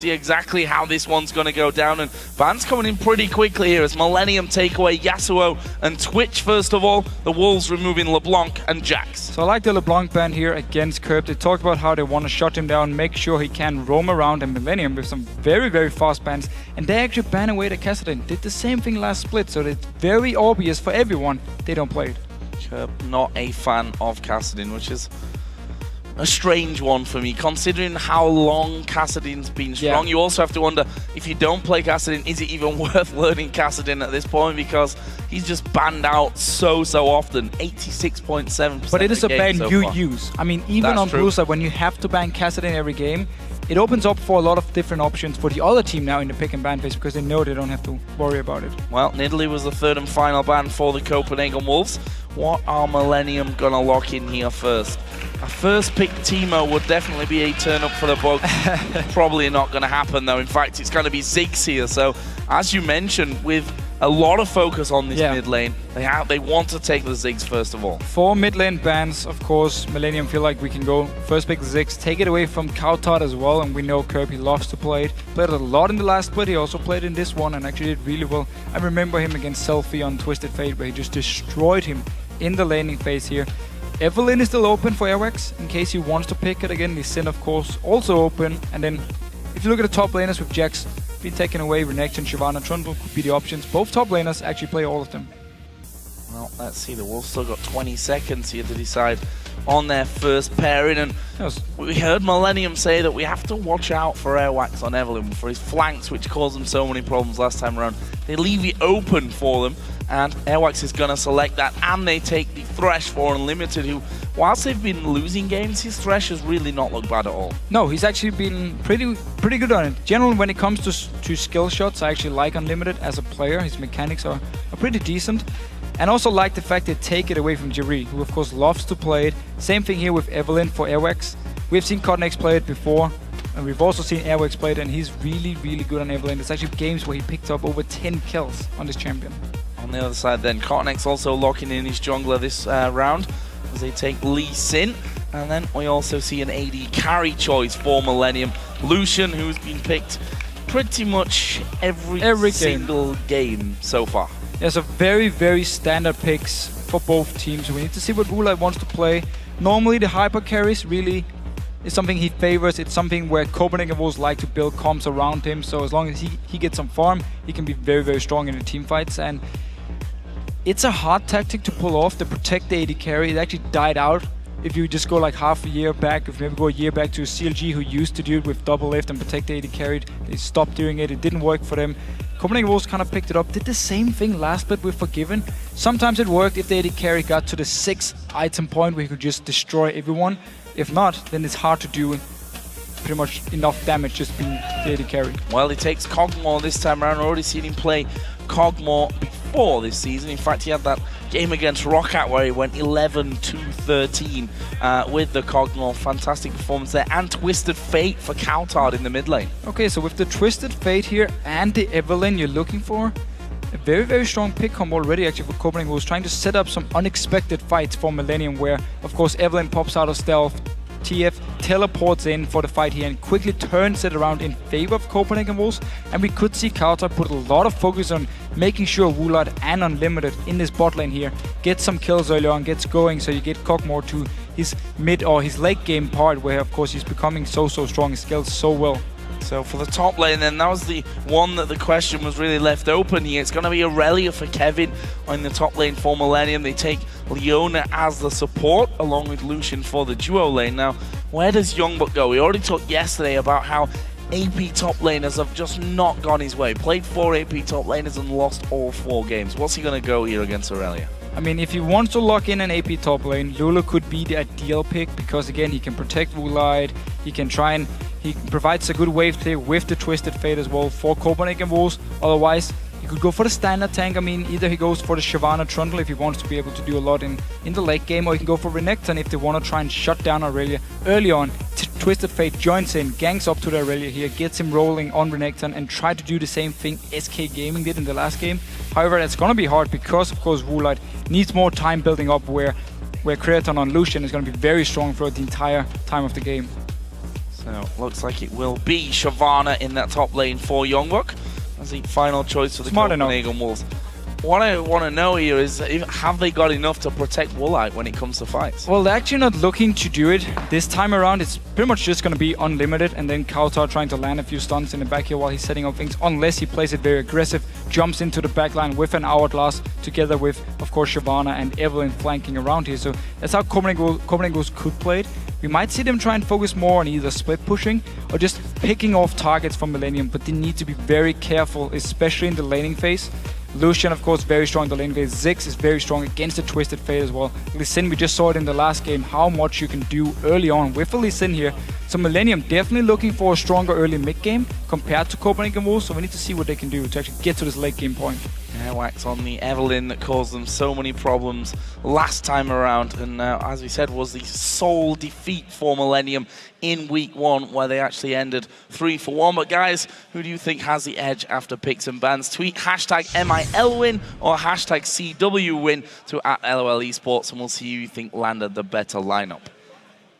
See exactly how this one's going to go down, and bans coming in pretty quickly here as MILLENIUM take away Yasuo and Twitch first of all, the Wolves removing LeBlanc and Jax. So I like the LeBlanc ban here against Kerp. They talked about how they want to shut him down, make sure he can roam around, and MILLENIUM with some very, very fast bans. And they actually ban away the Kassadin. Did the same thing last split, so it's very obvious for everyone they don't play it. Kerp not a fan of Kassadin, which is a strange one for me, considering how long Kassadin's been strong. Yeah. You also have to wonder, if you don't play Kassadin, is it even worth learning Kassadin at this point? Because he's just banned out so often, 86.7%. But it is a ban you use. I mean, even on Blue side, when you have to ban Kassadin every game, it opens up for a lot of different options for the other team now in the pick and ban phase, because they know they don't have to worry about it. Well, Nidalee was the third and final ban for the Copenhagen Wolves. What are MILLENIUM gonna lock in here first? A first pick Teemo would definitely be a turn up for the bug. Probably not going to happen though. In fact, it's going to be Ziggs here. So, as you mentioned, with a lot of focus on this mid lane, they want to take the Ziggs first of all. For mid lane bans, of course, MILLENIUM feel like we can go first pick Ziggs, take it away from cowTard as well, and we know Kerp, he loves to play it. Played it a lot in the last split, he also played in this one and actually did really well. I remember him against Selfie on Twisted Fate, where he just destroyed him in the laning phase here. Evelynn is still open for Airwaks in case he wants to pick it again. Lee Sin, of course, also open. And then, if you look at the top laners with Jax being taken away, Renekton, Shyvana, Trundle could be the options. Both top laners actually play all of them. Well, let's see. The Wolves still got 20 seconds here to decide on their first pairing. And we heard MILLENIUM say that we have to watch out for Airwaks on Evelynn for his flanks, which caused them so many problems last time around. They leave it open for them, and Airwaks is going to select that, and they take the Thresh for Unlimited, who, whilst they've been losing games, his Thresh has really not looked bad at all. No, he's actually been pretty good on it. Generally, when it comes to skill shots, I actually like Unlimited as a player. His mechanics are pretty decent. And also like the fact they take it away from Jree, who of course loves to play it. Same thing here with Evelynn for Airwaks. We've seen Copenhagen play it before, and we've also seen Airwaks play it, and he's really good on Evelynn. There's actually games where he picked up over 10 kills on this champion. On the other side then, Copenhagen's also locking in his jungler this round as they take Lee Sin. And then we also see an AD carry choice for MILLENIUM. Lucian, who's been picked pretty much every single game so far. Yeah, so very standard picks for both teams. We need to see what Woolite wants to play. Normally the hyper carries really is something he favors. It's something where Copenhagen Wolves like to build comps around him. So as long as he gets some farm, he can be very strong in the team fights. And it's a hard tactic to pull off, to protect the AD carry. It actually died out if you just go like half a year back, if you maybe go a year back to CLG, who used to do it with double lift and protect the AD carry. They stopped doing it, it didn't work for them. Copenhagen Wolves kind of picked it up, did the same thing last split with Forgiven. Sometimes it worked if the AD carry got to the 6th item point where he could just destroy everyone. If not, then it's hard to do pretty much enough damage just being the AD carry. Well, he takes Kog'maw this time around. I've already seen him play Kog'maw before this season. In fact, he had that game against Roccat where he went 11-13 with the Kog'maw. Fantastic performance there. And Twisted Fate for cowTard in the mid lane. Okay, so with the Twisted Fate here and the Evelynn, you're looking for a very strong pick combo already actually for Copenhagen, who's trying to set up some unexpected fights for MILLENIUM, where of course Evelynn pops out of stealth, TF teleports in for the fight here and quickly turns it around in favor of Copenhagen Wolves. And we could see cowTard put a lot of focus on making sure Woolite and Unlimited in this bot lane here get some kills early on, gets going, so you get Kog'maw to his mid or his late game part, where of course he's becoming so strong, he scales so well. So for the top lane then, that was the one that the question was really left open here. It's going to be Aurelia for Kevin on the top lane for MILLENIUM. They take Leona as the support along with Lucian for the duo lane. Now, where does YoungBuck go? We already talked yesterday about how AP top laners have just not gone his way. Played 4 AP top laners and lost all 4 games. What's he going to go here against Aurelia? I mean, if he wants to lock in an AP top lane, Lulu could be the ideal pick, because again, he can protect Woolite, he provides a good wave clear with the Twisted Fate as well for Copenhagen Wolves. Otherwise, he could go for the standard tank. I mean, either he goes for the Shyvana Trundle if he wants to be able to do a lot in the late game, or he can go for Renekton if they want to try and shut down Aurelia early on. Twisted Fate joins in, ganks up to the Aurelia here, gets him rolling on Renekton, and try to do the same thing SK Gaming did in the last game. However, that's going to be hard because, of course, Woolite needs more time building up, where Creaton on Lucian is going to be very strong throughout the entire time of the game. So looks like it will be Shyvana in that top lane for YoungBuck as the final choice for the Copenhagen Wolves. What I want to know here is, have they got enough to protect Woolite when it comes to fights? Well, they're actually not looking to do it. This time around, it's pretty much just going to be unlimited, and then cowTard trying to land a few stuns in the back here while he's setting up things, unless he plays it very aggressive, jumps into the backline with an hourglass, together with, of course, Shyvana and Evelynn flanking around here. So that's how Copenhagen Wolves could play it. We might see them try and focus more on either split pushing or just picking off targets from MILLENIUM, but they need to be very careful, especially in the laning phase. Lucian, of course, very strong in the lane phase. Ziggs is very strong against the Twisted Fate as well. Lee Sin, we just saw it in the last game, how much you can do early on with Lee Sin here. So MILLENIUM definitely looking for a stronger early mid game compared to Copenhagen Wolves, so we need to see what they can do to actually get to this late game point. Airwaks on the Evelynn that caused them so many problems last time around, and as we said, was the sole defeat for MILLENIUM in week 1, where they actually ended 3-1. But guys, who do you think has the edge after picks and bans? Tweet hashtag MILWin or hashtag CWWin to @LOL Esports, and we'll see who you think landed the better lineup.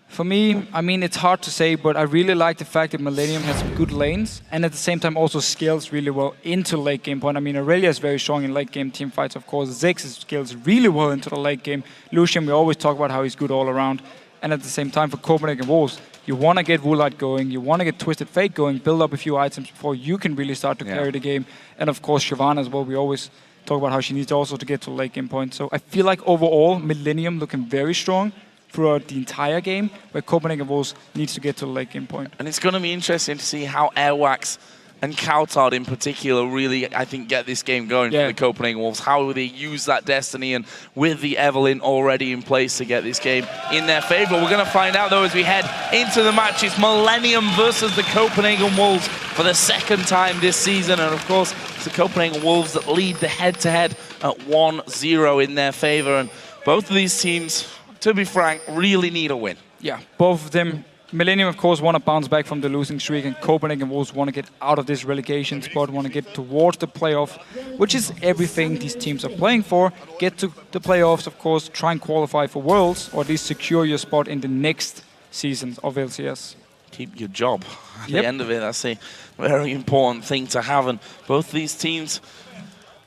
For me, I mean, it's hard to say, but I really like the fact that MILLENIUM has some good lanes and at the same time also scales really well into late game point. I mean, Aurelia is very strong in late game team fights, of course. Ziggs scales really well into the late game. Lucian, we always talk about how he's good all around. And at the same time, for Copenhagen Wolves, you want to get Woolite going, you want to get Twisted Fate going, build up a few items before you can really start to carry the game. And of course, Shyvana as well, we always talk about how she needs also to get to late game point. So I feel like overall, MILLENIUM looking very strong throughout the entire game, where Copenhagen Wolves needs to get to the late game point. And it's going to be interesting to see how Airwaks and cowTard in particular really, I think, get this game going for the Copenhagen Wolves. How will they use that destiny, and with the Evelynn already in place to get this game in their favor. We're going to find out, though, as we head into the match. It's MILLENIUM versus the Copenhagen Wolves for the second time this season. And, of course, it's the Copenhagen Wolves that lead the head-to-head at 1-0 in their favor. And both of these teams, to be frank, really need a win. Yeah, both of them. MILLENIUM, of course, want to bounce back from the losing streak, and Copenhagen Wolves want to get out of this relegation spot, want to get towards the playoff, which is everything these teams are playing for. Get to the playoffs, of course, try and qualify for Worlds, or at least secure your spot in the next season of LCS. Keep your job at the end of it. That's a very important thing to have. And both these teams,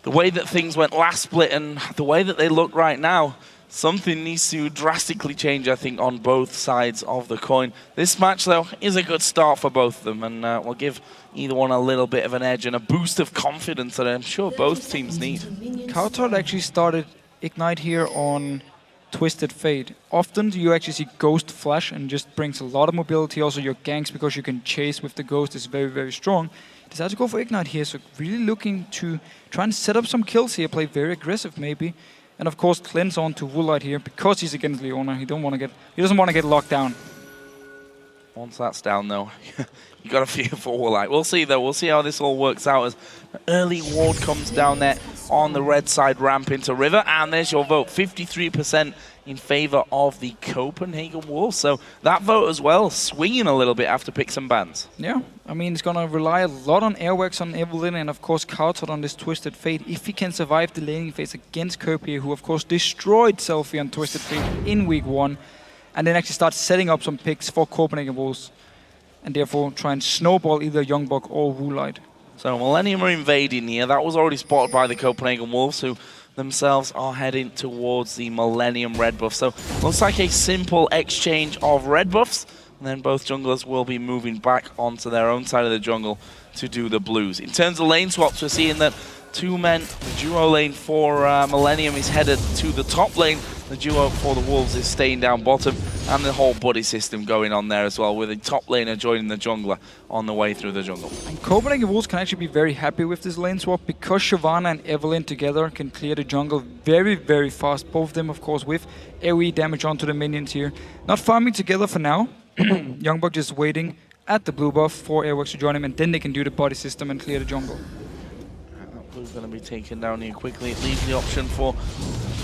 the way that things went last split and the way that they look right now, something needs to drastically change, I think, on both sides of the coin. This match, though, is a good start for both of them, and will give either one a little bit of an edge and a boost of confidence that I'm sure both teams need. cowTard actually started Ignite here on Twisted Fate. Often you actually see Ghost Flash, and just brings a lot of mobility. Also your ganks, because you can chase with the Ghost, is very, very strong. Decided to go for Ignite here, so really looking to try and set up some kills here, play very aggressive maybe. And of course, cleanse on to Woolite here because he's against Leona. He doesn't want to get locked down. Once that's down, though, you got to fear for Woolite. We'll see, though. We'll see how this all works out as early ward comes down there on the red side ramp into River. And there's your vote, 53% in favor of the Copenhagen Wolves. So that vote as well, swinging a little bit after picks and bans. Yeah, I mean, it's going to rely a lot on Airwaks on Evelynn, and of course cowTard on this Twisted Fate. If he can survive the laning phase against Kerp here, who of course destroyed Selfie on Twisted Fate in week 1, and then actually start setting up some picks for Copenhagen Wolves, and therefore try and snowball either YoungBuck or Woolite. So MILLENIUM are invading here. That was already spotted by the Copenhagen Wolves, who themselves are heading towards the MILLENIUM red buff. So looks like a simple exchange of red buffs, and then both junglers will be moving back onto their own side of the jungle to do the blues. In terms of lane swaps, we're seeing that two men, the duo lane for MILLENIUM is headed to the top lane. The duo for the Wolves is staying down bottom, and the whole buddy system going on there as well, with the top laner joining the jungler on the way through the jungle. And Copenhagen Wolves can actually be very happy with this lane swap, because Shyvana and Evelynn together can clear the jungle very, very fast. Both of them, of course, with AoE damage onto the minions here. Not farming together for now. YoungBuck just waiting at the blue buff for Airwaks to join him, and then they can do the body system and clear the jungle. Blue's going to be taken down here quickly. It leaves the option for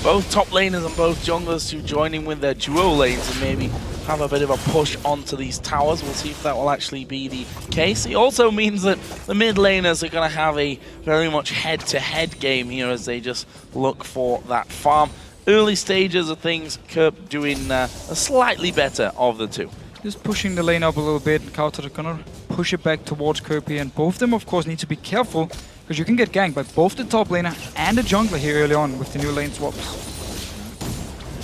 both top laners and both junglers to join in with their duo lanes and maybe have a bit of a push onto these towers. We'll see if that will actually be the case. It also means that the mid laners are going to have a very much head-to-head game here as they just look for that farm. Early stages of things, Kerp doing a slightly better of the two. Just pushing the lane up a little bit. cowTard are gonna push it back towards Kerp here, and both of them, of course, need to be careful because you can get ganked by both the top laner and the jungler here early on with the new lane swaps.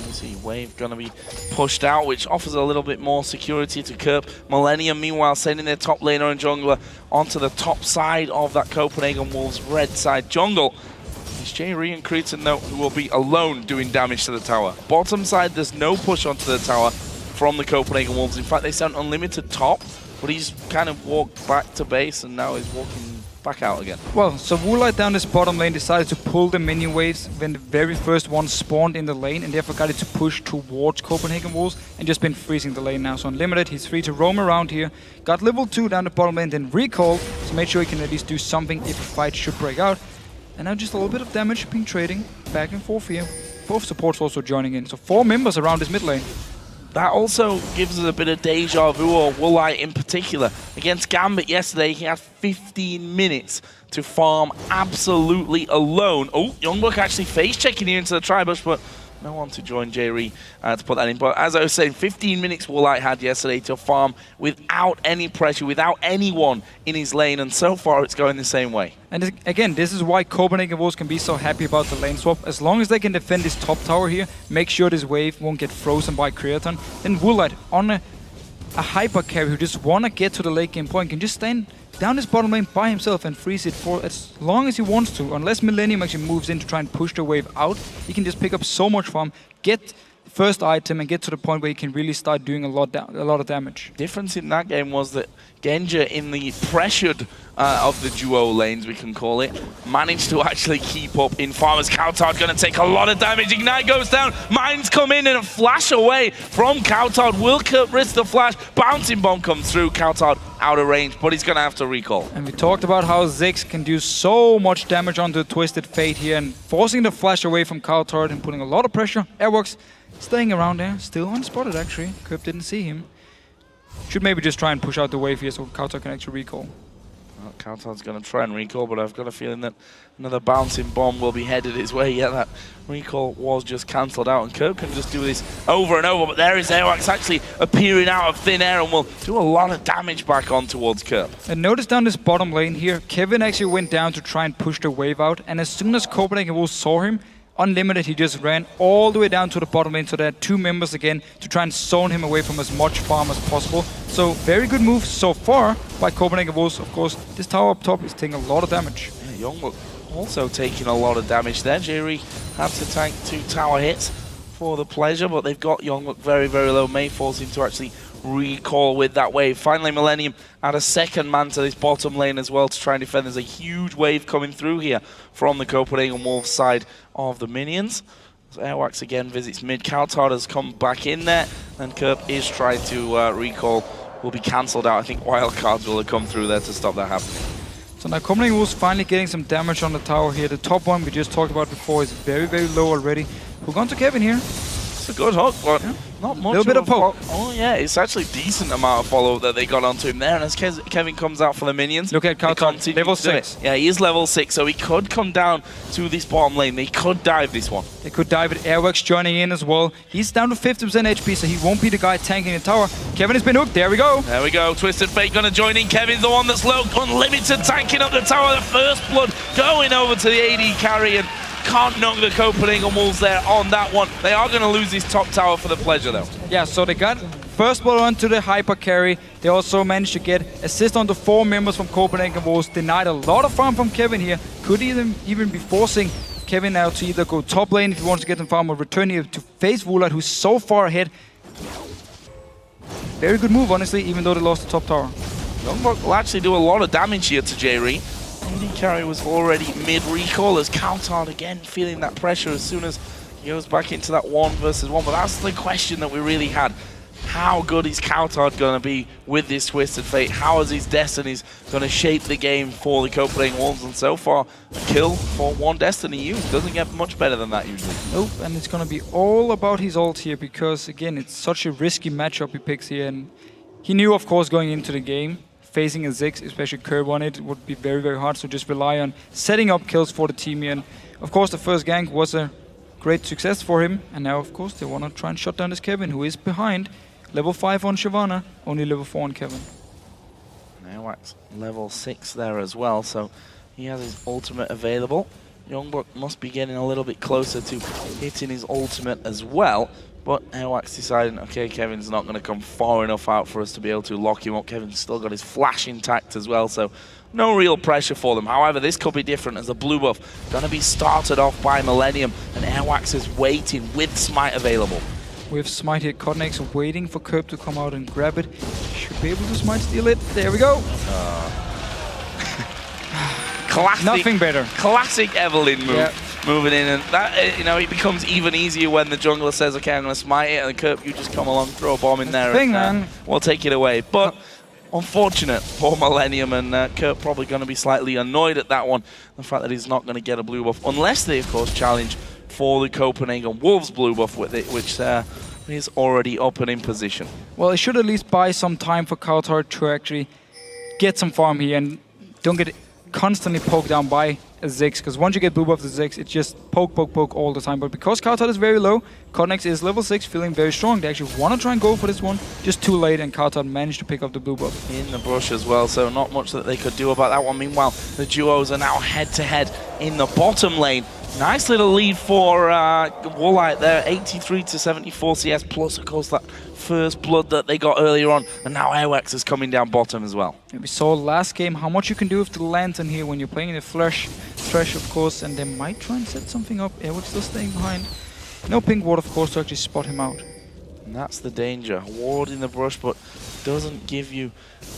You see Wave gonna be pushed out, which offers a little bit more security to Kerp. MILLENIUM, meanwhile, sending their top laner and jungler onto the top side of that Copenhagen Wolves red side jungle. It's Jree and Creaton, though, who will be alone doing damage to the tower. Bottom side, there's no push onto the tower from the Copenhagen Wolves. In fact, they sent unlimited top, but he's kind of walked back to base and now he's walking back out again. Well, so Woolite down this bottom lane decided to pull the minion waves when the very first one spawned in the lane, and therefore got it to push towards Copenhagen Wolves and just been freezing the lane now. So unlimited, he's free to roam around here. Got level 2 down the bottom lane, then recalled to make sure he can at least do something if a fight should break out. And now just a little bit of damage being trading back and forth here. Both supports also joining in. So 4 members around this mid lane. That also gives us a bit of deja vu, or Woolite in particular. Against Gambit yesterday, he had 15 minutes to farm absolutely alone. Oh, YoungBuck actually face-checking here into the tri-bush, but no one to join Jree to put that in. But as I was saying, 15 minutes Woolite had yesterday to farm without any pressure, without anyone in his lane, and so far it's going the same way. And again, this is why Copenhagen Wolves can be so happy about the lane swap. As long as they can defend this top tower here, make sure this wave won't get frozen by Creaton, then Woolite on a hyper carry who just wanna get to the late game point can just stand down this bottom lane by himself and freeze it for as long as he wants to. Unless MILLENIUM actually moves in to try and push the wave out, he can just pick up so much farm, get first item and get to the point where he can really start doing a lot of damage. Difference in that game was that Genja, in the pressured of the duo lanes, we can call it, managed to actually keep up in farmers. cowTard going to take a lot of damage. Ignite goes down, mines come in and a flash away from cowTard. Will Kerp risk the flash? Bouncing bomb comes through, cowTard out of range, but he's going to have to recall. And we talked about how Ziggs can do so much damage onto Twisted Fate here, and forcing the flash away from cowTard and putting a lot of pressure. Airwaks staying around there, still unspotted actually. Kerp didn't see him. Should maybe just try and push out the wave here so cowTard can actually recall. Well, cowTard's going to try and recall, but I've got a feeling that another bouncing bomb will be headed his way. Yeah, that recall was just cancelled out, and Kerp can just do this over and over, but there is Airwaks actually appearing out of thin air and will do a lot of damage back on towards Kerp. And notice down this bottom lane here, Kevin actually went down to try and push the wave out, and as soon as Copenhagen Wolves saw him, unlimited, he just ran all the way down to the bottom lane, so there are 2 members again to try and zone him away from as much farm as possible. So very good move so far by Copenhagen Wolves. Of course, this tower up top is taking a lot of damage. Yeah, YoungBuck also taking a lot of damage there. Jree had to tank 2 tower hits for the pleasure, but they've got YoungBuck very, very low. May force him to actually recall with that wave. Finally, MILLENIUM add a second man to this bottom lane as well to try and defend. There's a huge wave coming through here from the Copenhagen Wolves side of the minions. So Airwaks again visits mid. cowTard has come back in there, and Kerp is trying to recall. Will be cancelled out. I think wildcards will have come through there to stop that happening. So now Copenhagen Wolves finally getting some damage on the tower here. The top one we just talked about before is very, very low already. We're going to Kevin here. It's a good hook, but not much. A little bit of poke. Oh yeah, it's actually decent amount of follow that they got onto him there. And as Kevin comes out for the minions, look at cowTard, level 6. Yeah, he is level 6, so he could come down to this bottom lane. They could dive this one. They could dive it. Airwaks joining in as well. He's down to 50% HP, so he won't be the guy tanking the tower. Kevin has been hooked. There we go. There we go. Twisted Fate gonna join in. Kevin's the one that's low. Unlimited tanking up the tower. The first blood going over to the AD carry, and can't knock the Copenhagen Wolves there on that one. They are going to lose this top tower for the pleasure, though. Yeah, so they got first blood onto the hyper carry. They also managed to get assist on the 4 members from Copenhagen Wolves. Denied a lot of farm from Kevin here. Could even be forcing Kevin now to either go top lane if he wants to get some farm, or return here to face Woolite, who's so far ahead. Very good move, honestly, even though they lost the top tower. YoungBuck will actually do a lot of damage here to Jree. AD carry was already mid-recall as cowTard again feeling that pressure as soon as he goes back into that 1 versus 1. But that's the question that we really had. How good is cowTard going to be with this Twisted Fate? How is his Destinies going to shape the game for the Copenhagen Wolves? And so far, a kill for 1 Destiny used. Doesn't get much better than that usually. Nope, and it's going to be all about his ult here, because again, it's such a risky matchup he picks here. And he knew, of course, going into the game, facing a Ziggs, especially Kerp on it, would be very, very hard. So just rely on setting up kills for the team here. And of course, the first gank was a great success for him. And now, of course, they want to try and shut down this Kevin, who is behind. Level 5 on Shyvana, only level 4 on Kevin. Airwaks level 6 there as well, so he has his ultimate available. YoungBuck must be getting a little bit closer to hitting his ultimate as well, but Airwaks deciding, okay, Kevin's not going to come far enough out for us to be able to lock him up. Kevin's still got his flash intact as well, so no real pressure for them. However, this could be different as the blue buff going to be started off by MILLENIUM, and Airwaks is waiting with Smite available. We have Smite here. Cotnex waiting for Kerp to come out and grab it. Should be able to Smite steal it. There we go. Classic, nothing better. Classic Evelynn move. Yeah. Moving in, and that, you know, it becomes even easier when the jungler says, okay, I'm going to smite it, and Kerp, you just come along, throw a bomb in there, and we'll take it away. But unfortunate for MILLENIUM, and Kerp probably going to be slightly annoyed at that one, the fact that he's not going to get a blue buff, unless they, of course, challenge for the Copenhagen Wolves blue buff with it, which is already up and in position. Well, it should at least buy some time for cowTard to actually get some farm here and don't get constantly poked down by a Ziggs, because once you get blue buff the Ziggs, it's just poke, poke, poke all the time. But because cowTard is very low, Cotnex is level 6, feeling very strong. They actually want to try and go for this one, just too late, and cowTard managed to pick up the blue buff. In the bush as well, so not much that they could do about that one. Meanwhile, the duos are now head-to-head in the bottom lane. Nice little lead for Woolite there, 83 to 74 CS, plus of course that first blood that they got earlier on, and now Airwaks is coming down bottom as well. And we saw last game how much you can do with the lantern here when you're playing in the Thresh, of course, and they might try and set something up. Airwaks still staying behind. No pink ward, of course, to actually spot him out. And that's the danger. Ward in the brush, but doesn't give you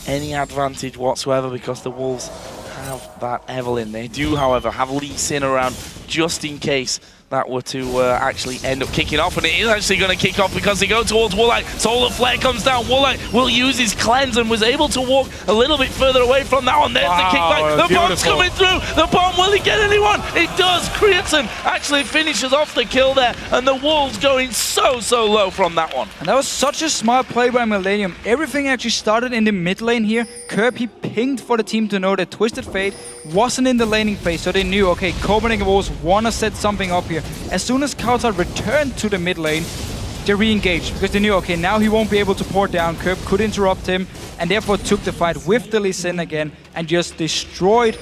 any advantage whatsoever because the Wolves have that Evelynn. They do, however, have Lee Sin around just in case that were to actually end up kicking off, and it is actually going to kick off because they go towards Woolite. Solar Flare comes down. Woolite will use his cleanse and was able to walk a little bit further away from that one. There's the kickback. The bomb's coming through. The bomb, will he get anyone? It does. Creaton actually finishes off the kill there, and the Wolves going so low from that one. And that was such a smart play by MILLENIUM. Everything actually started in the mid lane here. Kerp, he pinged for the team to know that Twisted Fate wasn't in the laning phase, so they knew, okay, Copenhagen Wolves want to set something up here. As soon as cowTard returned to the mid lane, they re-engaged because they knew, okay, now he won't be able to pour down. Kerp could interrupt him, and therefore took the fight with the Lee Sin again and just destroyed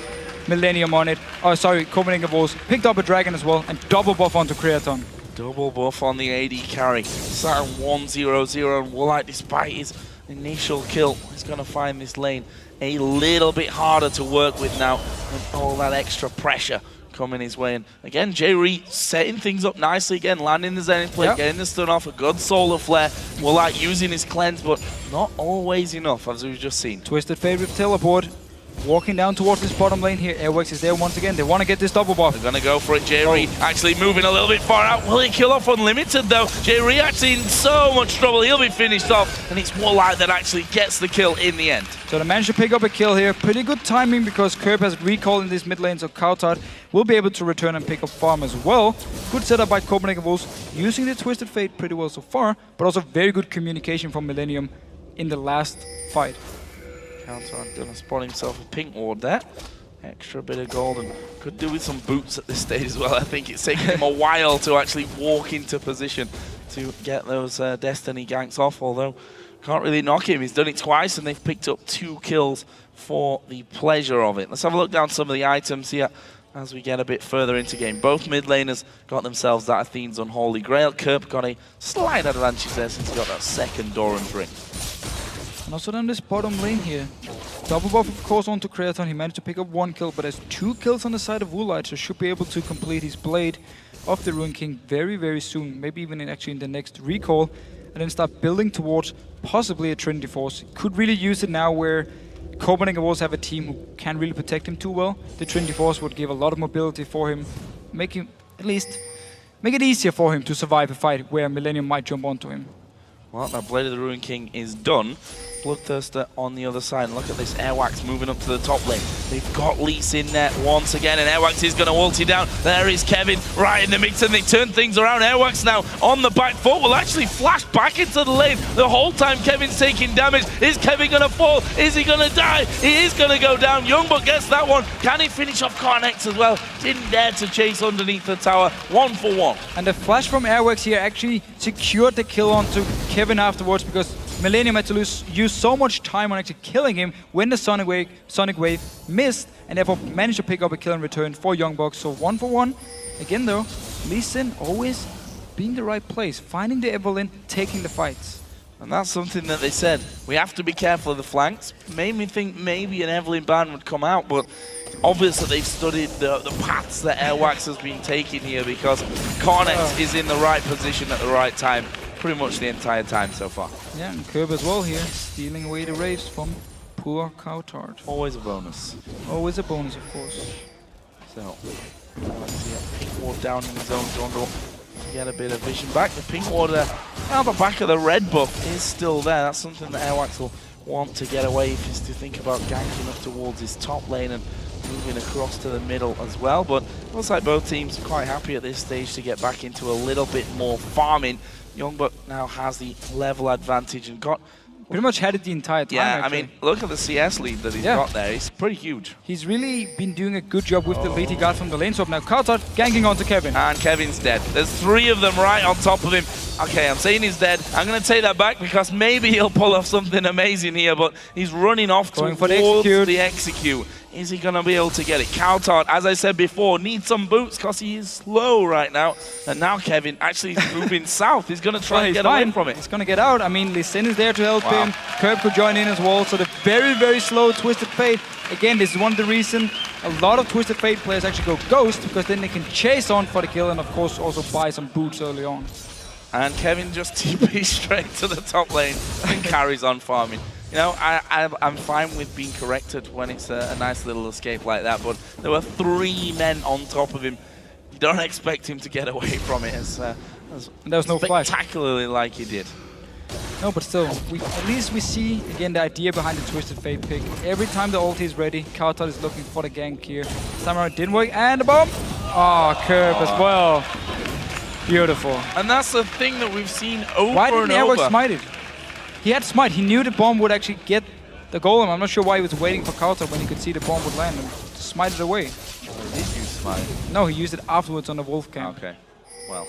MILLENIUM on it. Oh, sorry, Copenhagen Wolves picked up a dragon as well and double buff onto Creaton. Double buff on the AD carry. Sat 1-0-0, and Woolite, despite his initial kill, is going to find this lane a little bit harder to work with now with all that extra pressure coming his way. And again, Jree setting things up nicely again, landing the Zenith plate, getting the stun off, a good solar flare. Woolite using his cleanse, but not always enough, as we've just seen. Twisted Fate with teleport. Walking down towards this bottom lane here. Airwaks is there once again. They want to get this double buff. They're going to go for it. Jree actually moving a little bit far out. Will he kill off Unlimited though? Jree actually in so much trouble. He'll be finished off, and it's Woolite that actually gets the kill in the end. So they managed to pick up a kill here. Pretty good timing because Kerp has recall in this mid lane, so cowTard will be able to return and pick up farm as well. Good setup by Copenhagen Wolves, using the Twisted Fate pretty well so far, but also very good communication from MILLENIUM in the last fight. cowTard gonna spot himself a pink ward there. Extra bit of gold, and could do with some boots at this stage as well. I think it's taken him a while to actually walk into position to get those Destiny ganks off, although can't really knock him. He's done it twice, and they've picked up 2 kills for the pleasure of it. Let's have a look down some of the items here as we get a bit further into game. Both mid laners got themselves that Athene's Unholy Grail. Kerp got a slight advantage there since he got that second Doran's Ring. And also down this bottom lane here. Double buff, of course, onto Creaton. He managed to pick up 1 kill, but has 2 kills on the side of Woolite, so should be able to complete his blade of the Ruin King very soon. Maybe even in the next recall, and then start building towards possibly a Trinity Force. Could really use it now where Copenhagen Wolves have a team who can't really protect him too well. The Trinity Force would give a lot of mobility for him, make it easier for him to survive a fight where MILLENIUM might jump onto him. Well, that Blade of the Ruin King is done. Bloodthirster on the other side. And look at this, Airwaks moving up to the top lane. They've got Lease in there once again, and Airwaks is going to ulti down. There is Kevin right in the mix, and they turn things around. Airwaks now on the back foot will actually flash back into the lane. The whole time Kevin's taking damage. Is Kevin going to fall? Is he going to die? He is going to go down. YoungBuck gets that one. Can he finish off Carnex as well? Didn't dare to chase underneath the tower. 1 for 1. And the flash from Airwaks here actually secured the kill onto Kevin afterwards, because MILLENIUM had to use so much time on actually killing him when the Sonic Wave missed, and therefore managed to pick up a kill in return for YoungBuck. So 1 for 1. Again though, Lee Sin always being the right place, finding the Evelynn, taking the fights. And that's something that they said. We have to be careful of the flanks. Made me think maybe an Evelynn ban would come out, but obvious that they've studied the paths that Airwaks has been taking here, because Carnex is in the right position at the right time pretty much the entire time so far. Yeah, and Kerp as well here, stealing away the Wraiths from poor cowTard. Always a bonus. Always a bonus, of course. So, let's see, Pink Ward down in his own jungle to get a bit of vision back. The Pink Ward on the back of the red buff is still there. That's something that Airwaks will want to get away if he's to think about ganking up towards his top lane and moving across to the middle as well. But it looks like both teams are quite happy at this stage to get back into a little bit more farming. YoungBuck now has the level advantage and got... Pretty much had it the entire time, Yeah, actually. I mean, look at the CS lead that he's got there. He's pretty huge. He's really been doing a good job with the lead he got from the lane swap. Now cowTard ganking onto Kevin. And Kevin's dead. There's 3 of them right on top of him. Okay, I'm saying he's dead. I'm going to take that back because maybe he'll pull off something amazing here, but he's running off towards the execute. Is he going to be able to get it? cowTard, as I said before, needs some boots because he is slow right now. And now Kevin actually is moving south. He's going to try and get away from it. He's going to get out. I mean, Lee Sin is there to help him. Kerp could join in as well. So the very, very slow Twisted Fate. Again, this is one of the reasons a lot of Twisted Fate players actually go Ghost, because then they can chase on for the kill and, of course, also buy some boots early on. And Kevin just TP straight to the top lane and carries on farming. You know, I'm fine with being corrected when it's a nice little escape like that, but there were 3 men on top of him. You don't expect him to get away from it as there was no spectacularly like he did. No, but still, at least we see, again, the idea behind the Twisted Fate pick. Every time the ulti is ready, cowTard is looking for the gank here. This time around it didn't work, and the bomb! Oh, Kerp as well. Beautiful. And that's the thing that we've seen over and over. Why didn't Airwaks smite it? He had smite. He knew the bomb would actually get the golem. I'm not sure why he was waiting for cowTard when he could see the bomb would land and smite it away. Oh, he did use smite? No, he used it afterwards on the wolf camp. Okay, well.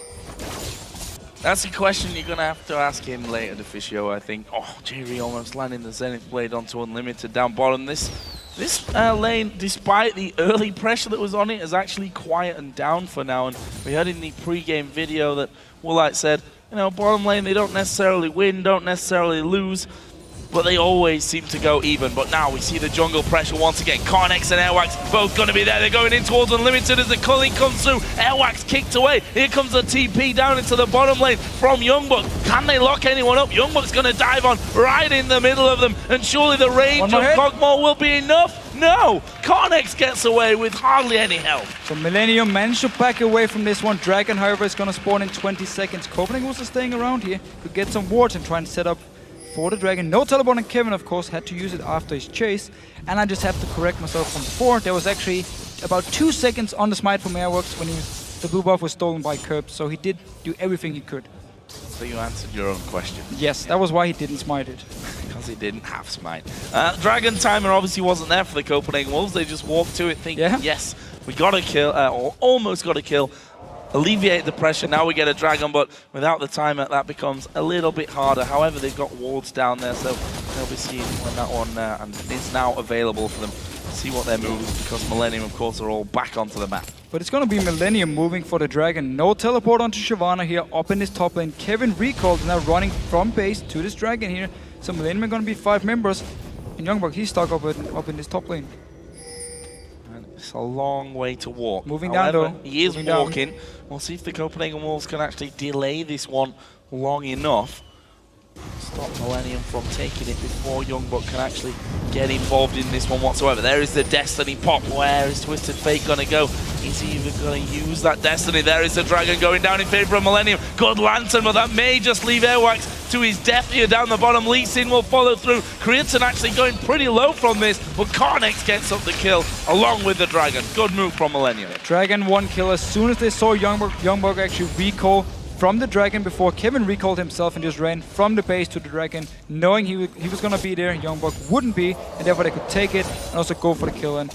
That's a question you're going to have to ask him later, Deficio, I think. Oh, Jree almost landing the Zenith Blade onto Unlimited down bottom. This lane, despite the early pressure that was on it, is actually quietened down for now. And we heard in the pre-game video that Woolite said, you know, bottom lane, they don't necessarily win, don't necessarily lose, but they always seem to go even. But now we see the jungle pressure once again. Carnex and Airwaks both going to be there. They're going in towards Unlimited as the culling comes through. Airwaks kicked away. Here comes the TP down into the bottom lane from YoungBuck. Can they lock anyone up? YoungBuck's going to dive on right in the middle of them. And surely the range of Kog'maw will be enough. No! Carnex gets away with hardly any help. So MILLENIUM managed to back away from this one. Dragon, however, is going to spawn in 20 seconds. Copenhagen was staying around here to get some wards and try and set up for the Dragon. No teleport, and Kevin, of course, had to use it after his chase. And I just have to correct myself from before. There was actually about 2 seconds on the smite from Airwaks when the blue buff was stolen by Kerp. So he did do everything he could. So you answered your own question. Yes, that was why he didn't smite it. Because he didn't have smite. Dragon timer obviously wasn't there for the Copenhagen Wolves. They just walked to it thinking, yes, we got a kill, or almost got a kill. Alleviate the pressure. Now we get a Dragon, but without the timer, that becomes a little bit harder. However, they've got wards down there, so they'll be seeing when that one and is now available for them. See what their moves, because MILLENIUM, of course, are all back onto the map. But it's going to be MILLENIUM moving for the Dragon. No teleport onto Shyvana here, up in this top lane. Kevin recalled, now running from base to this Dragon here. So MILLENIUM are going to be 5 members. And YoungBuck, he's stuck up in this top lane. And it's a long way to walk. Moving However, down, though. He is walking. We'll see if the Copenhagen Wolves can actually delay this one long enough. Stop MILLENIUM from taking it before YoungBuck can actually get involved in this one whatsoever. There is the Destiny pop. Where is Twisted Fate going to go? Is he even going to use that Destiny? There is the Dragon going down in favor of MILLENIUM. Good Lantern, but that may just leave Airwaks to his death here down the bottom. Lee Sin will follow through. Creaton actually going pretty low from this, but Carnex gets up the kill along with the Dragon. Good move from MILLENIUM. Dragon 1 kill as soon as they saw YoungBuck actually recall from the Dragon before Kevin recalled himself and just ran from the base to the Dragon, knowing he was going to be there. YoungBuck wouldn't be, and therefore they could take it and also go for the kill. And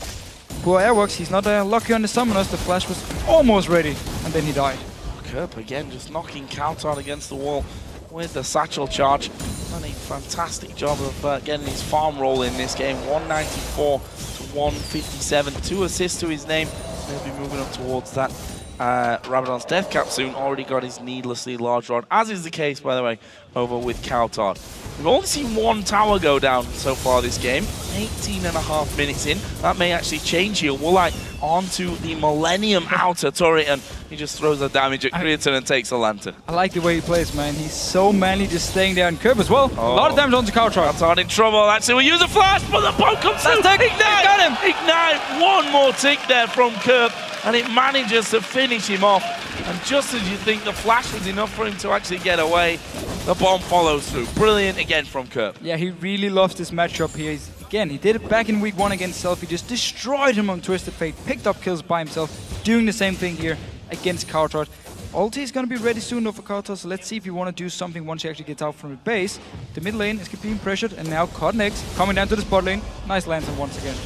poor Airwaks, he's not lucky on the summoners. The flash was almost ready, and then he died. Kerp again just knocking cowTard against the wall with the satchel charge. Done a fantastic job of getting his farm roll in this game. 194 to 157. 2 assists to his name. He'll be moving up towards that Rabadon's death cap soon. Already got his needlessly large rod, as is the case, by the way, over with cowTard. We've only seen one tower go down so far this game. 18.5 minutes in. That may actually change here. Woolite onto the MILLENIUM outer turret, and he just throws the damage at Creaton and takes a lantern. I like the way he plays, man. He's so manly just staying there, and Kerp as well. A lot of damage onto cowTard. cowTard in trouble. Actually, we use a flash, but the bomb comes through. Ignite! Got him! Ignite! One more tick there from Kerp, and it manages to finish him off. And just as you think the flash was enough for him to actually get away, the bomb follows through. Brilliant again from Kerp. Yeah, he really loves this matchup here. Again, he did it back in week 1 against Self. He just destroyed him on Twisted Fate, picked up kills by himself, doing the same thing here against cowTard. Ulti is going to be ready soon though for cowTard, so let's see if you want to do something once he actually gets out from the base. The mid lane is being pressured, and now Carnex coming down to the spot lane. Nice lantern once again.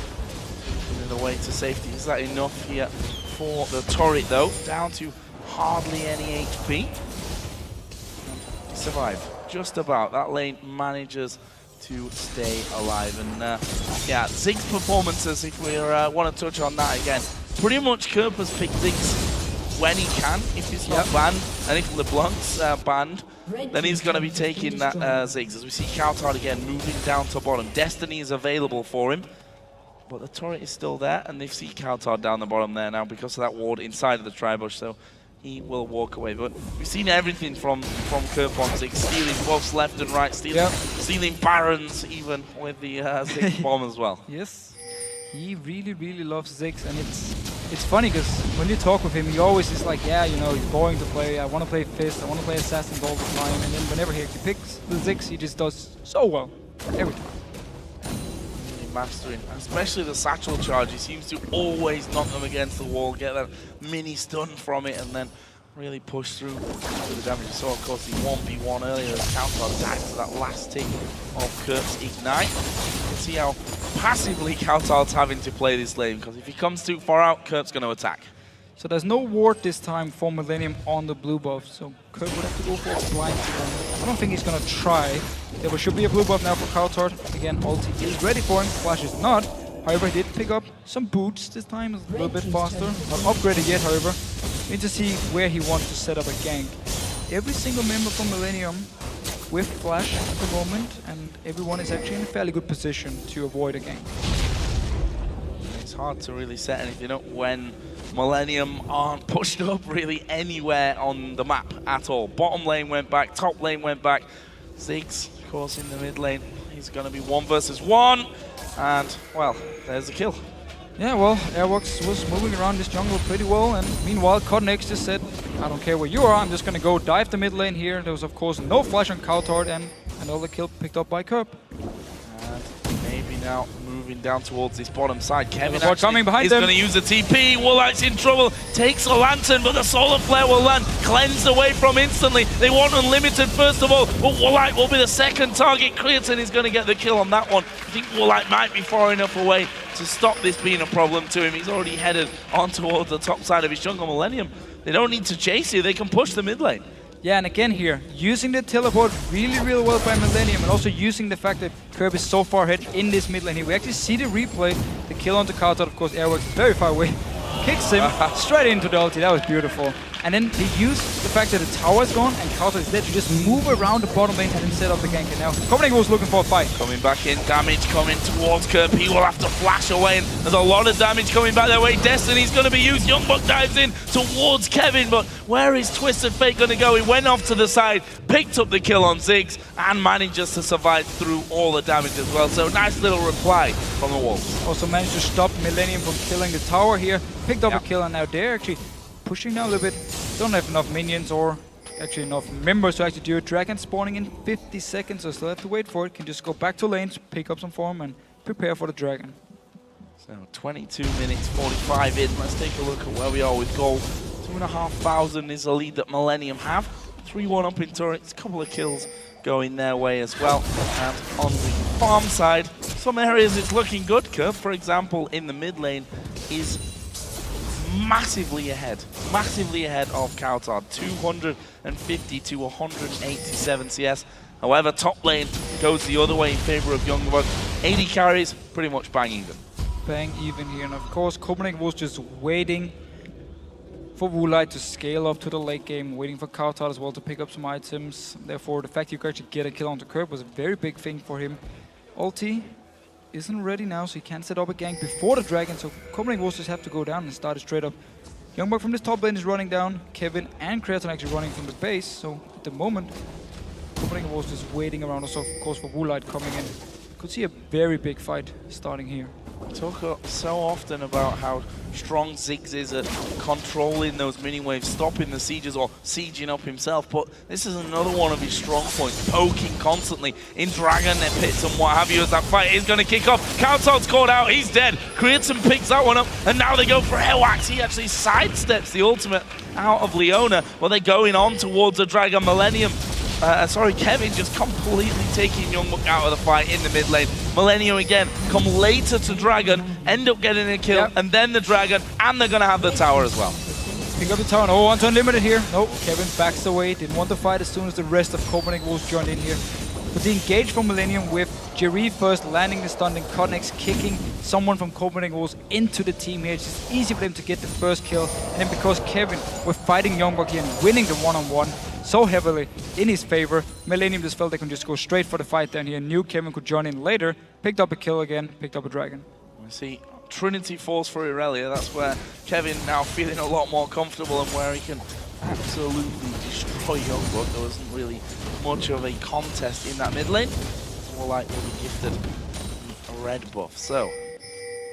The way to safety. Is that enough here for the turret though? Down to hardly any HP. Survive. Just about. That lane manages to stay alive. And yeah, Ziggs performances, if we want to touch on that again. Pretty much Kerp has picked Ziggs when he can. If he's not banned, and if LeBlanc's banned, then he's going to be taking that Ziggs. As we see cowTard again moving down to bottom. Destiny is available for him, but the turret is still there, and they see cowTard down the bottom there now because of that ward inside of the tri-bush, so he will walk away. But we've seen everything from Kerp on Ziggs, stealing buffs left and right, stealing barons even with the Ziggs bomb as well. Yes, he really loves Ziggs, and it's funny because when you talk with him, he always is like, yeah, you know, you're boring to play, I want to play Fist, I want to play Assassins all the time, and then whenever he picks the Ziggs, he just does so well, every time. Mastering, especially the satchel charge. He seems to always knock them against the wall, get that mini stun from it, and then really push through the damage. You saw, of course, the 1v1 earlier as cowTard died to that last tick of Kerp's Ignite. You can see how passively cowTard's having to play this lane, because if he comes too far out, Kerp's going to attack. So there's no ward this time for MILLENIUM on the blue buff, so Kerp would have to go for a blind. I don't think he's going to try. There should be a blue buff now for cowTard. Again, ulti is ready for him, Flash is not. However, he did pick up some boots this time, a little bit faster. Not upgraded yet, however. We need to see where he wants to set up a gank. Every single member from MILLENIUM with Flash at the moment, and everyone is actually in a fairly good position to avoid a gank. It's hard to really set anything up when MILLENIUM aren't pushed up really anywhere on the map at all. Bottom lane went back, top lane went back. Ziggs, of course, in the mid lane. He's going to be 1 versus 1. And, well, there's the kill. Yeah, well, Airwaks was moving around this jungle pretty well. And meanwhile, Carnex just said, I don't care where you are, I'm just going to go dive the mid lane here. There was, of course, no flash on cowTard, and another kill picked up by Kerp. And maybe now moving down towards this bottom side. Kevin coming behind is going to use the TP. Woolite's in trouble. Takes a lantern, but the solar flare will land. Cleansed away from instantly. They want unlimited first of all, but Woolite will be the second target. Creaton is going to get the kill on that one. I think Woolite might be far enough away to stop this being a problem to him. He's already headed on towards the top side of his jungle. MILLENIUM, they don't need to chase you. They can push the mid lane. Yeah, and again here, using the teleport really well by MILLENIUM, and also using the fact that Kerp is so far ahead in this mid lane here. We actually see the replay, the kill onto cowTard, of course, Airwaks very far away. Kicks him straight into the ulti, that was beautiful. And then they use the fact that the tower is gone and cowTard is there to just move around the bottom lane and then set up the gank. And now Copenhagen Wolves looking for a fight. Coming back in, damage coming towards Kerp. He will have to flash away, and there's a lot of damage coming back their way. Destiny's going to be used. YoungBuck dives in towards Kevin, but where is Twisted Fate going to go? He went off to the side, picked up the kill on Ziggs, and manages to survive through all the damage as well. So nice little reply from the Wolves. Also managed to stop MILLENIUM from killing the tower here. Picked up a kill, and now they're actually pushing down a little bit. Don't have enough minions or actually enough members to actually do it. Dragon spawning in 50 seconds, so still have to wait for it. Can just go back to lanes, pick up some form, and prepare for the Dragon. So 22 minutes, 45 in. Let's take a look at where we are with gold. 2,500 is the lead that MILLENIUM have. 3-1 up in turrets, a couple of kills going their way as well. And on the farm side, some areas it's looking good. Kerp, for example, in the mid lane is massively ahead of cowTard. 250 to 187 CS. However, top lane goes the other way in favor of YoungBuck. 80 carries, pretty much bang even. Bang even here, and of course Copenhagen was just waiting for Woolite to scale up to the late game, waiting for cowTard as well to pick up some items. Therefore, the fact you could actually get a kill onto Kerp was a very big thing for him. Ulti isn't ready now, so he can't set up a gank before the Dragon, so Copenhagen Wolves just have to go down and start it straight up. YoungBuck from this top lane is running down, Kevin and Creaton actually running from the base, so at the moment, Copenhagen Wolves just waiting around us, of course, for Woolite coming in. Could see a very big fight starting here. Talk so often about how strong Ziggs is at controlling those mini waves, stopping the sieges or sieging up himself, but this is another one of his strong points, poking constantly in Dragon pits and what have you as that fight is going to kick off. cowTard's caught out, he's dead. Creaton picks that one up, and now they go for Airwaks. He actually sidesteps the ultimate out of Leona, while they're going on towards the Dragon. MILLENIUM. Kevin just completely taking YoungBuck out of the fight in the mid lane. MILLENIUM again come later to Dragon, end up getting a kill, and then the Dragon, and they're gonna have the tower as well. Pick up the tower. Oh, onto Unlimited here. No, Kevin backs away. Didn't want to fight as soon as the rest of Copenhagen Wolves joined in here. But the engage from MILLENIUM with Jree first landing the stun and Connects kicking someone from Copenhagen Wolves into the team here. It's just easy for them to get the first kill. And then because Kevin was fighting YoungBuck here and winning the one-on-one so heavily in his favor, MILLENIUM just felt they could just go straight for the fight down here. Knew Kevin could join in later, picked up a kill again, picked up a Dragon. We see Trinity falls for Irelia. That's where Kevin now feeling a lot more comfortable and where he can absolutely destroy YoungBuck. There wasn't really much of a contest in that mid lane. It's more like will be gifted a red buff. So,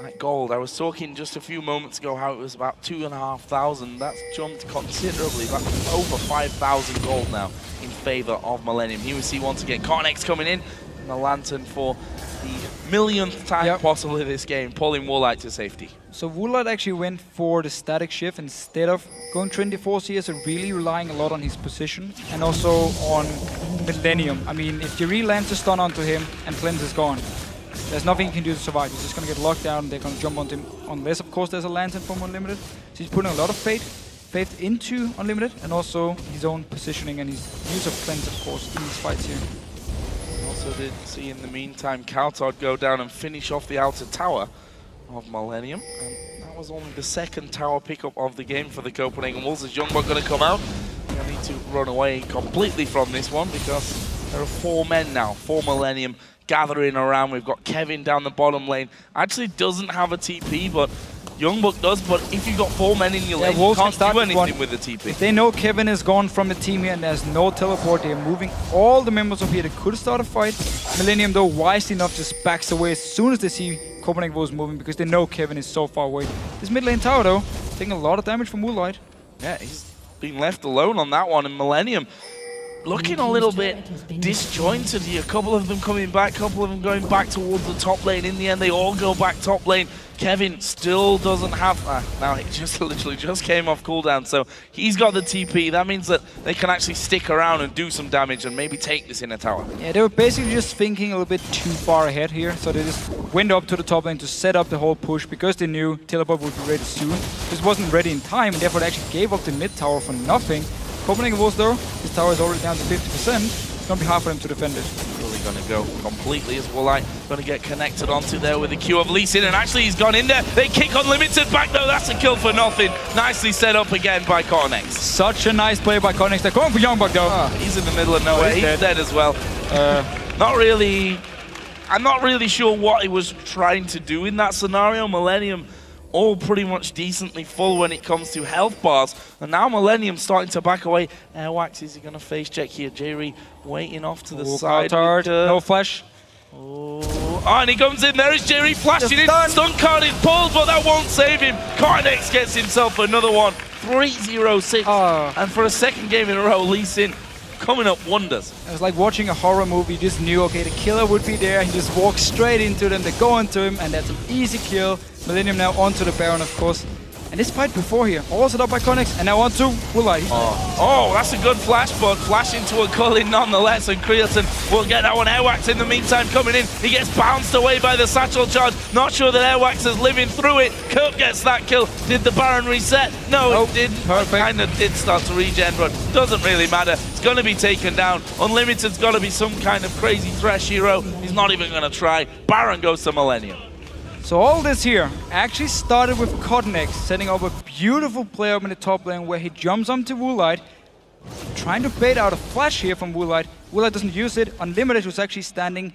that gold, I was talking just a few moments ago how it was about 2,500. That's jumped considerably, that's over 5,000 gold now in favor of MILLENIUM. Here we see once again Connects coming in, and the Lantern for the millionth time possibly this game, pulling Woolite to safety. So Woolite actually went for the static shift instead of going 24 CS, so really relying a lot on his position and also on MILLENIUM. I mean, if Jree lands a stun onto him and Cleanse is gone, there's nothing he can do to survive. He's just going to get locked down, they're going to jump onto him, unless of course there's a Lantern from Unlimited. So he's putting a lot of faith into Unlimited, and also his own positioning and his use of Cleanse, of course, in these fights here. Also did see in the meantime cowTard go down and finish off the outer tower of MILLENIUM, and that was only the second tower pickup of the game for the Copenhagen Wolves. Is YoungBuck going to come out? They need to run away completely from this one because there are 4 men now, 4 MILLENIUM gathering around. We've got Kevin down the bottom lane. Actually doesn't have a TP, but YoungBuck does. But if you've got 4 men in your lane, you can't do anything with the TP. If they know Kevin is gone from the team here and there's no teleport, they're moving all the members up here. They could start a fight. MILLENIUM, though, wisely enough, just backs away as soon as they see Copenhagen Wolves moving because they know Kevin is so far away. This mid lane tower, though, taking a lot of damage from Woolite. Yeah, he's been left alone on that one, and MILLENIUM looking a little bit disjointed here. A couple of them coming back, a couple of them going back towards the top lane. In the end, they all go back top lane. Kevin still doesn't have... now, he just literally just came off cooldown, so he's got the TP. That means that they can actually stick around and do some damage and maybe take this in a tower. Yeah, they were basically just thinking a little bit too far ahead here, so they just went up to the top lane to set up the whole push because they knew teleport would be ready soon. This wasn't ready in time, and therefore they actually gave up the mid tower for nothing. Copenhagen Wolves, though, this tower is already down to 50%. It's going to be hard for them to defend it. Really going to go completely as Woolite going to get connected onto there with the Q of Lucian, and actually he's gone in there. They kick Unlimited back though. That's a kill for nothing. Nicely set up again by Connects. Such a nice play by Connects. They're going for YoungBuck though. He's in the middle of nowhere. He's dead as well. Not really. I'm not really sure what he was trying to do in that scenario. MILLENIUM all pretty much decently full when it comes to health bars. And now MILLENIUM starting to back away. Airwaks, is he going to face check here? Jree waiting off to the side. cowTard, no flash. Oh, and he comes in. There is Jree flashing in. Stun card is pulled, but that won't save him. Connects gets himself another one. 3-0-6. And for a second game in a row, Lee Sin coming up wonders. It was like watching a horror movie. You just knew, okay, the killer would be there. He just walks straight into them. They go into him, and that's an easy kill. MILLENIUM now onto the Baron, of course. And this fight before here, all set up by Connex, and now on to Woolite. Oh, that's a good flash, but flash into a culling nonetheless, and Creaton will get that one. Airwaks in the meantime coming in. He gets bounced away by the satchel charge. Not sure that Airwaks is living through it. Kerp gets that kill. Did the Baron reset? No, it didn't. Perfect. Kind of did start to regen, but doesn't really matter. It's going to be taken down. Unlimited's got to be some kind of crazy Thresh hero. He's not even going to try. Baron goes to MILLENIUM. So all this here actually started with Connex setting up a beautiful play up in the top lane where he jumps onto Woolite, trying to bait out a flash here from Woolite. Woolite doesn't use it. Unlimited was actually standing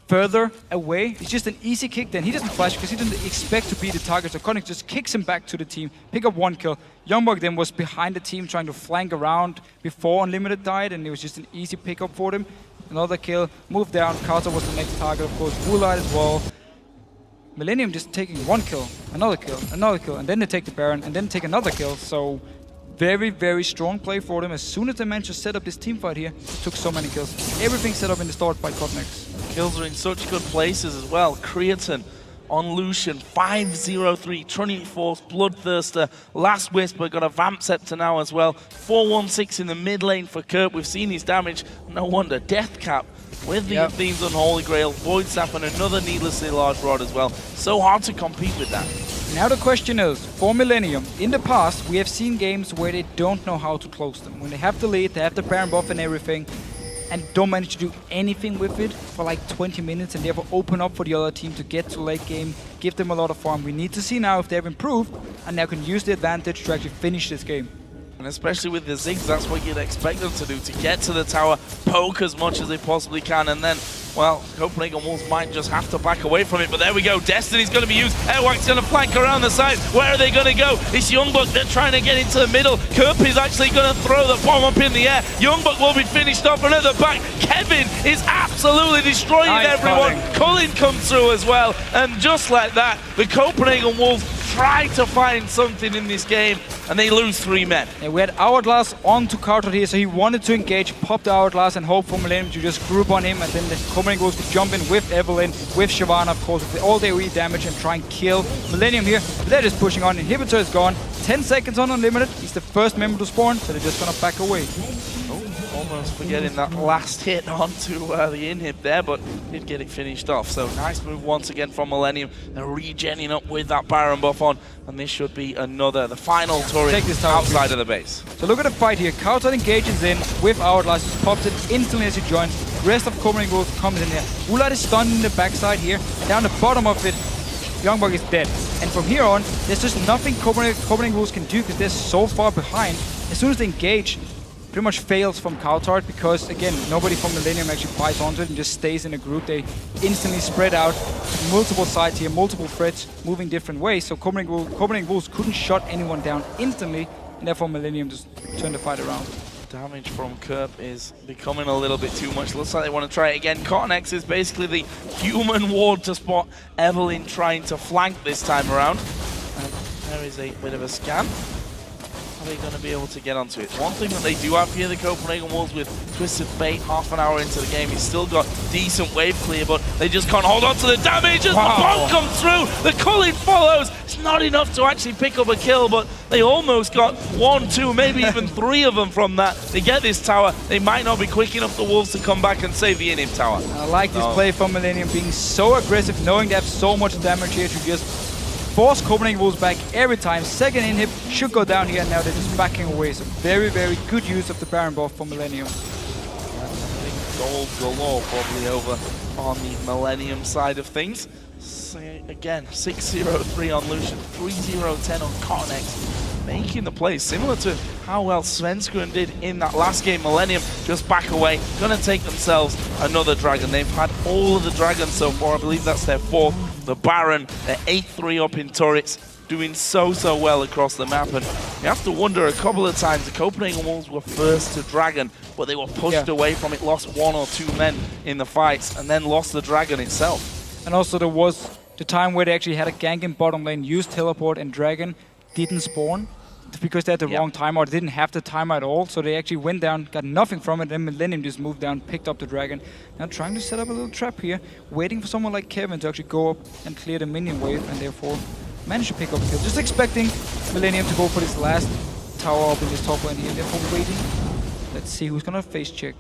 further away. It's just an easy kick then. He doesn't flash because he doesn't expect to be the target. So Connex just kicks him back to the team, pick up one kill. YoungBuck then was behind the team trying to flank around before Unlimited died, and it was just an easy pickup for them. Another kill, move down. cowTard was the next target, of course. Woolite as well. MILLENIUM just taking one kill, another kill, and then they take the Baron, and then take another kill. So very, very strong play for them. As soon as they managed to set up this team fight here, it took so many kills. Everything set up in the start by Connex. Kills are in such good places as well. Creaton on Lucian, 5-0-3, Trinity Force, Bloodthirster, Last Whisper, got a Vamp Scepter now as well. 4-1-6 in the mid lane for Kerp. We've seen his damage. No wonder. Death Cap with the Themes Unholy Grail, Void Staff, and another needlessly large rod as well. So hard to compete with that. Now the question is, for MILLENIUM, in the past we have seen games where they don't know how to close them. When they have the lead, they have the Baron buff and everything, and don't manage to do anything with it for like 20 minutes and therefore open up for the other team to get to late game, give them a lot of farm. We need to see now if they've improved and now can use the advantage to actually finish this game. And especially with the Ziggs, that's what you'd expect them to do, to get to the tower, poke as much as they possibly can, and then, well, Copenhagen Wolves might just have to back away from it. But there we go, Destiny's going to be used. Airwaks going to flank around the side. Where are they going to go? It's YoungBuck, they're trying to get into the middle. Kerp is actually going to throw the bomb up in the air. YoungBuck will be finished off, and at the back, Kevin is absolutely destroying everyone. Cullen comes through as well, and just like that, the Copenhagen Wolves try to find something in this game, and they lose 3 men. And we had Hourglass on to cowTard here, so he wanted to engage, pop the Hourglass and hope for MILLENIUM to just group on him, and then the Copenhagen Wolves could jump in with Evelynn, with Shyvana, of course, with all their AoE damage and try and kill MILLENIUM here. But they're just pushing on. Inhibitor is gone. 10 seconds on Unlimited. He's the first member to spawn, so they're just gonna back away. Almost forgetting that last hit onto the inhib there, but did get it finished off. So nice move once again from MILLENIUM. They're regenning up with that Baron buff on, and this should be the final turret outside of the base. So look at the fight here. cowTard engages in with Hourglass, just pops it instantly as he joins. The rest of Copenhagen Wolves comes in here. Woolite is stunned in the backside here, and down the bottom of it, YoungBuck is dead. And from here on, there's just nothing Copenhagen Wolves can do because they're so far behind. As soon as they engage, pretty much fails from cowTard because, again, nobody from MILLENIUM actually buys onto it and just stays in a group. They instantly spread out to multiple sides here, multiple threats, moving different ways. So Copenhagen Wolves couldn't shut anyone down instantly, and therefore MILLENIUM just turned the fight around. Damage from Kerp is becoming a little bit too much. Looks like they want to try it again. Connex is basically the human ward to spot Evelynn trying to flank this time around. And there is a bit of a scan. Are they going to be able to get onto it? One thing that they do have here, the Copenhagen Wolves, with Twisted Fate, half an hour into the game, he's still got decent wave clear, but they just can't hold on to the damage as the bomb comes through. The culling follows. It's not enough to actually pick up a kill, but they almost got 1, 2, maybe even 3 of them from that. They get this tower. They might not be quick enough, the Wolves, to come back and save the inhib tower. I like this play from MILLENIUM, being so aggressive, knowing they have so much damage here to just force Copenhagen Wolves back every time. Second inhib should go down here, and now they're just backing away. So very, very good use of the Baron buff for MILLENIUM. Gold galore probably over on the MILLENIUM side of things. So again, 6-0-3 on Lucian, 3-0-10 on Connex, making the play similar to how well Svenskeren did in that last game. MILLENIUM just back away, gonna take themselves another dragon. They've had all of the dragons so far. I believe that's their 4th. The Baron, they're 8-3 up in turrets, doing so well across the map. And you have to wonder, a couple of times the Copenhagen Wolves were first to dragon, but they were pushed away from it, lost 1 or 2 men in the fights, and then lost the dragon itself. And also there was the time where they actually had a gank in bottom lane, used teleport, and dragon didn't spawn. because they had the wrong timer, they didn't have the timer at all, so they actually went down, got nothing from it, then MILLENIUM just moved down, picked up the dragon. Now trying to set up a little trap here, waiting for someone like Kevin to actually go up and clear the minion wave, and therefore manage to pick up a kill. Just expecting MILLENIUM to go for this last tower up in this top lane here, therefore waiting. Let's see who's gonna face check.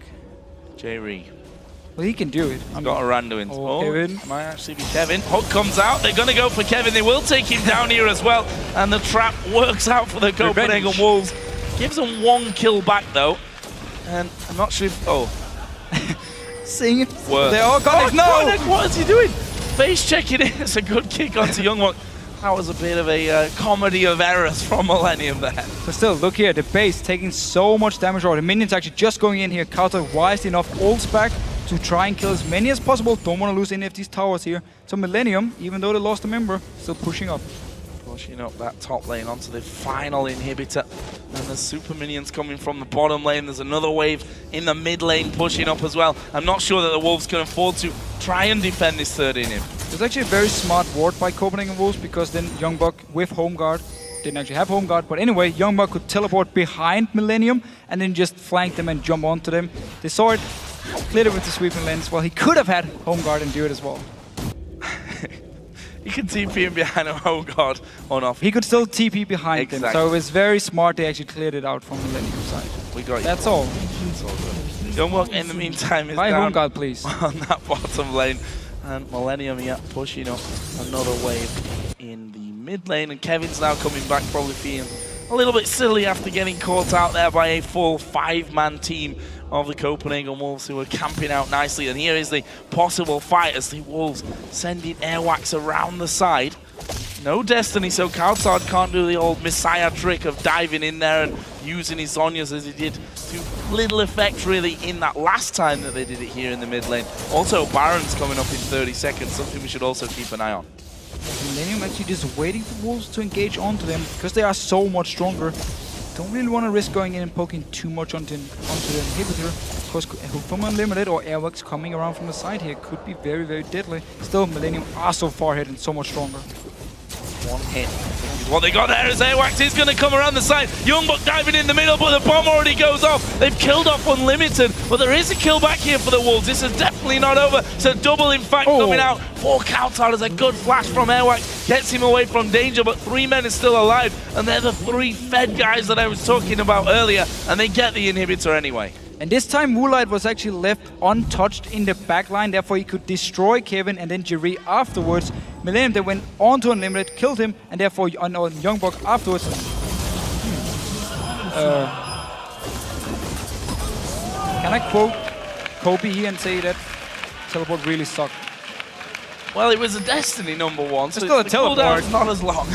Jree. Well, he can do it. He's got a Randuin. Oh, Kevin. Might actually be Kevin. Hook comes out. They're going to go for Kevin. They will take him down here as well. And the trap works out for the Copenhagen Wolves. Gives them 1 kill back, though. And I'm not sure if... Oh. Sing. Work. They all got it. No! What is he doing? Face checking in. It's a good kick onto YoungBuck. That was a bit of a comedy of errors from MILLENIUM there. But still, look here. The base taking so much damage. Or the minions actually just going in here. cowTard wisely enough. Ults back to try and kill as many as possible. Don't want to lose any of these towers here. So MILLENIUM, even though they lost a member, still pushing up. Pushing up that top lane onto the final inhibitor. And there's super minions coming from the bottom lane. There's another wave in the mid lane pushing up as well. I'm not sure that the Wolves can afford to try and defend this third inhib. It was actually a very smart ward by Copenhagen Wolves, because then YoungBuck with home guard, didn't actually have home guard, but anyway, YoungBuck could teleport behind MILLENIUM and then just flank them and jump onto them. They saw it, cleared it with the sweeping lens. Well, he could have had home guard and do it as well. He could TP him behind a home guard on off. He could still TP behind them, so it was very smart they actually cleared it out from MILLENIUM side. We got you. That's all. That's all good. YoungBuck in the meantime is Buy down home guard, please. on that bottom lane. And MILLENIUM, pushing up another wave in the mid lane. And Kevin's now coming back, probably feeling a little bit silly after getting caught out there by a full 5-man team of the Copenhagen Wolves, who are camping out nicely. And here is the possible fight as the Wolves sending Airwaks around the side. No Destiny, so cowTard can't do the old Messiah trick of diving in there and using his Zhonya's as he did to little effect really in that last time that they did it here in the mid lane. Also, Baron's coming up in 30 seconds, something we should also keep an eye on. MILLENIUM actually just waiting for Wolves to engage onto them because they are so much stronger. Don't really want to risk going in and poking too much onto the inhibitor. Of course, Hook from Unlimited or Airwaks coming around from the side here could be very, very deadly. Still, MILLENIUM are so far ahead and so much stronger. One hit. What they got there is Airwaks is going to come around the side. YoungBuck diving in the middle, but the bomb already goes off. They've killed off Unlimited, but there is a kill back here for the Wolves. This is definitely not over. It's a double, in fact, coming out for cowTard as a good flash from Airwaks. Gets him away from danger, but 3 men is still alive. And they're the 3 fed guys that I was talking about earlier, and they get the inhibitor anyway. And this time Woolite was actually left untouched in the backline, therefore he could destroy Kevin and then Jree afterwards. MILLENIUM, they went on to Unlimited, killed him, and therefore on YoungBuck afterwards. Can I quote Kobe here and say that teleport really sucked? Well, it was a Destiny #1, so still a teleport. It's not as long.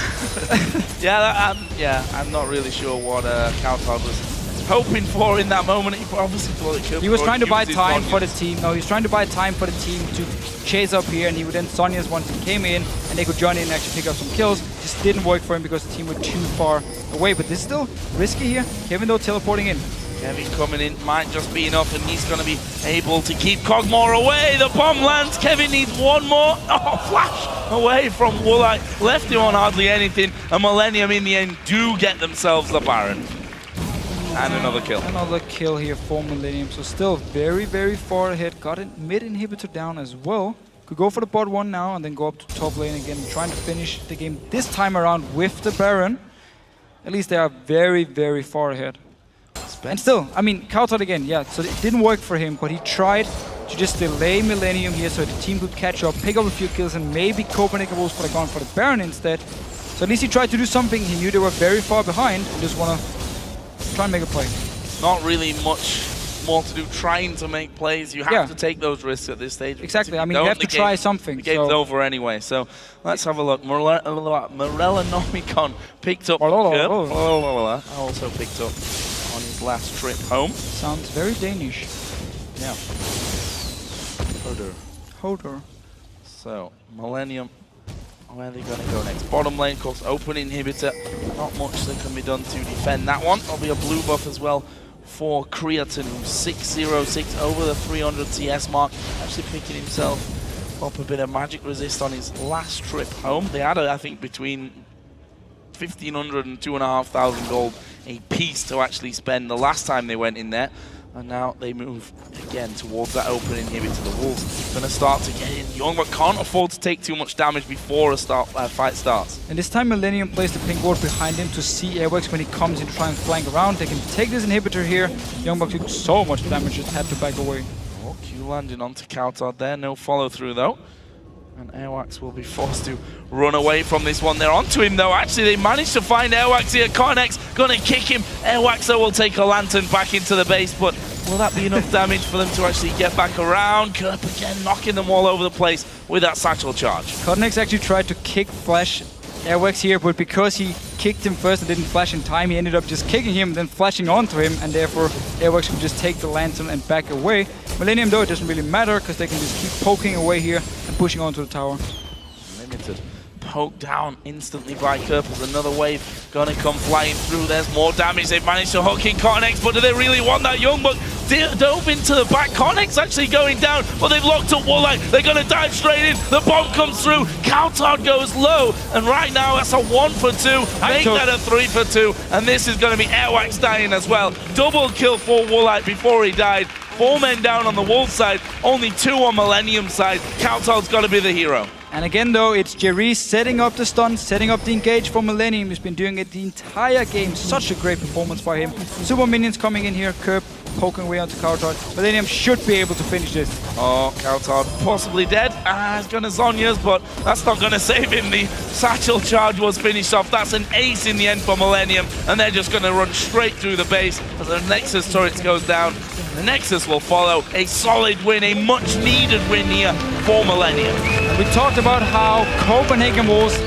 I'm not really sure what cowTard was hoping for in that moment. He obviously thought it could. He was trying to buy time for the team. No, he was trying to buy time for the team to chase up here, and he would then Sonya's once he came in, and they could join in and actually pick up some kills. Just didn't work for him because the team were too far away. But this is still risky here. Kevin though teleporting in. Kevin coming in might just be enough, and he's going to be able to keep Kog'maw away. The bomb lands. Kevin needs one more. Oh, flash away from Woolite. Left him on hardly anything. And MILLENIUM in the end do get themselves the Baron. And another kill. Another kill here for MILLENIUM. So still very, very far ahead. Got a mid inhibitor down as well. Could go for the bot one now and then go up to top lane again, trying to finish the game this time around with the Baron. At least they are very, very far ahead. And still, I mean, cowTard again, so it didn't work for him, but he tried to just delay MILLENIUM here so the team could catch up, pick up a few kills, and maybe Copenhagen Wolves would have gone for the Baron instead. So at least he tried to do something. He knew they were very far behind and just want to try and make a play. Not really much more to do trying to make plays. You have to take those risks at this stage. Exactly. I mean, you have to try something. The game's over anyway, so let's have a look. MILLENIUM picked up Kerp. Also picked up on his last trip home. Sounds very Danish. Yeah. Hodor. So, MILLENIUM, where are they going to go next? Bottom lane, of course, open inhibitor. Not much that can be done to defend that one. There'll be a blue buff as well for Creaton, who's 606 over the 300 CS mark. Actually picking himself up a bit of magic resist on his last trip home. They had, I think, between 1,500 and 2,500 gold a piece to actually spend the last time they went in there. And now they move again towards that open inhibitor. The Wolves going to start to get in. YoungBuck can't afford to take too much damage before a fight starts. And this time Millennium plays the pink ward behind him to see Airwaks when he comes in to try and flank around. They can take this inhibitor here. YoungBuck took so much damage, just had to back away. Oh, Q landing onto cowTard there. No follow through though. And Airwaks will be forced to run away from this one. They're onto him though. Actually, they managed to find Airwaks here. Connex gonna kick him. Airwaks though will take a lantern back into the base, but will that be enough damage for them to actually get back around? Kerp again knocking them all over the place with that satchel charge. Connex actually tried to kick flash Airwaks here, but because he kicked him first and didn't flash in time, he ended up just kicking him, then flashing onto him, and therefore Airwaks could just take the lantern and back away. Millennium though, it doesn't really matter, because they can just keep poking away here and pushing onto the tower. Limited. Poked down instantly by Kerp as another wave gonna come flying through. There's more damage. They've managed to hook in Connex, but do they really want that? YoungBuck dove into the back. Connex actually going down, but they've locked up Woolite. They're gonna dive straight in. The bomb comes through. cowTard goes low, and right now that's a 1 for 2. Make that a 3 for 2, and this is gonna be Airwaks dying as well. Double kill for Woolite before he died. 4 men down on the Wolves side, only 2 on Millennium side. cowTard's gotta be the hero. And again though, it's Jree setting up the stun, setting up the engage for Millennium. He's been doing it the entire game. Such a great performance by him. Super minions coming in here, Kerp poking away onto cowTard. Millennium should be able to finish this. Oh, cowTard possibly dead. He's gonna Zhonya's, but that's not gonna save him. The satchel charge was finished off. That's an ace in the end for Millennium, and they're just gonna run straight through the base as the Nexus turret goes down. The Nexus will follow. A solid win, a much needed win here for Millennium. We talked about how Copenhagen Wolves